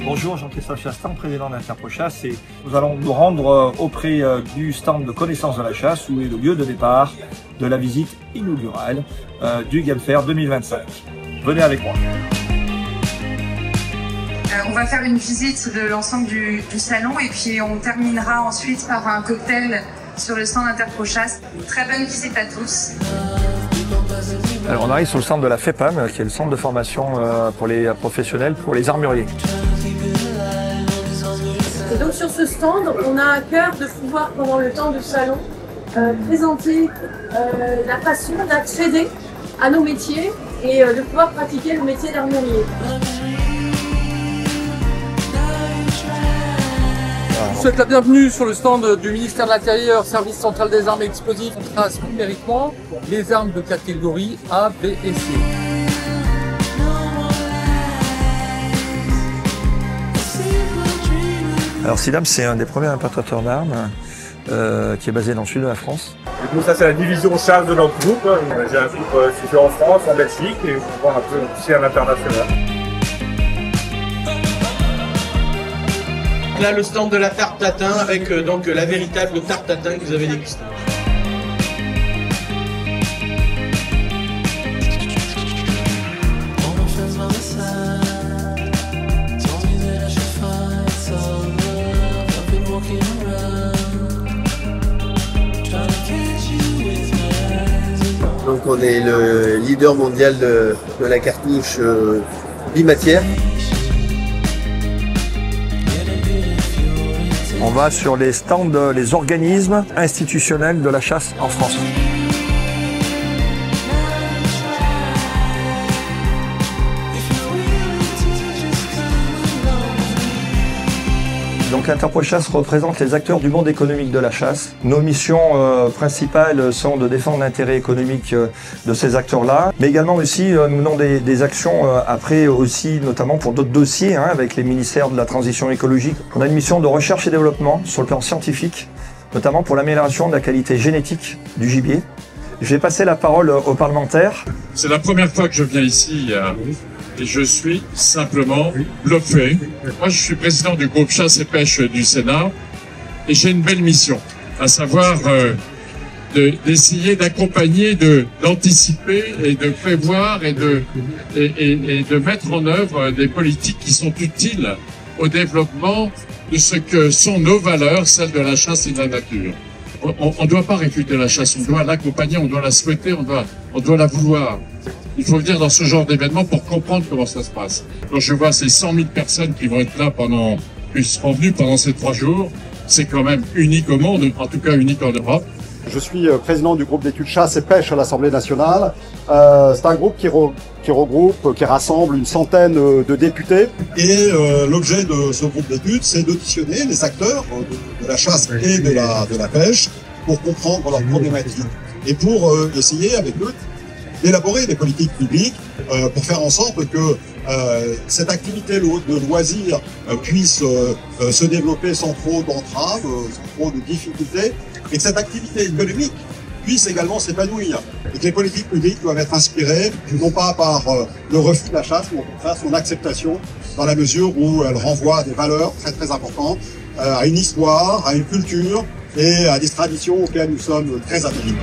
Bonjour, Jean-Christophe Chastan, président d'Interprochasse, et nous allons nous rendre auprès du stand de connaissance de la chasse où est le lieu de départ de la visite inaugurale du Game Fair 2025. Venez avec moi. On va faire une visite de l'ensemble du salon et puis on terminera ensuite par un cocktail sur le stand Interprochasse. Très bonne visite à tous. Alors on arrive sur le centre de la FEPAM, qui est le centre de formation pour les professionnels, pour les armuriers. Et donc sur ce stand, on a à cœur de pouvoir, pendant le temps du salon, présenter la façon d'accéder à nos métiers et de pouvoir pratiquer le métier d'armurier. Je souhaite la bienvenue sur le stand du ministère de l'Intérieur, Service central des armes et explosifs. On trace numériquement les armes de catégorie A, B et C. Alors SIDAM, c'est un des premiers importateurs d'armes qui est basé dans le sud de la France. Du coup, ça c'est la division chasse de notre groupe. J'ai un groupe situé en France, en Belgique et on va voir un peu aussi à l'international. Là, le stand de la tarte tatin avec donc la véritable tarte tatin que vous avez dégustée. Donc on est le leader mondial de la cartouche bimatière. On va sur les stands, les organismes institutionnels de la chasse en France. Donc Interprochasse représente les acteurs du monde économique de la chasse. Nos missions principales sont de défendre l'intérêt économique de ces acteurs-là, mais également aussi nous menons des actions après aussi notamment pour d'autres dossiers avec les ministères de la transition écologique. On a une mission de recherche et développement sur le plan scientifique, notamment pour l'amélioration de la qualité génétique du gibier. Je vais passer la parole aux parlementaires. C'est la première fois que je viens ici et je suis simplement bluffé. Moi, je suis président du groupe Chasse et Pêche du Sénat et j'ai une belle mission, à savoir d'essayer d'accompagner, d'anticiper et de prévoir et de mettre en œuvre des politiques qui sont utiles au développement de ce que sont nos valeurs, celles de la chasse et de la nature. On ne doit pas réfuter la chasse, on doit l'accompagner, on doit la souhaiter, on doit la vouloir. Il faut venir dans ce genre d'événement pour comprendre comment ça se passe. Quand je vois ces 100 000 personnes qui vont être là qui seront venues pendant ces 3 jours, c'est quand même unique au monde, en tout cas unique en Europe. Je suis président du groupe d'études chasse et pêche à l'Assemblée nationale. C'est un groupe qui rassemble une centaine de députés. Et l'objet de ce groupe d'études, c'est d'auditionner les acteurs de la chasse et de la pêche pour comprendre leurs problématiques et pour essayer avec eux d'élaborer des politiques publiques pour faire en sorte que cette activité de loisir puisse se développer sans trop d'entraves, sans trop de difficultés, et que cette activité économique puisse également s'épanouir. Et que les politiques publiques doivent être inspirées, non pas par le refus de la chasse, mais au contraire son acceptation, dans la mesure où elle renvoie à des valeurs très très importantes, à une histoire, à une culture et à des traditions auxquelles nous sommes très attachés.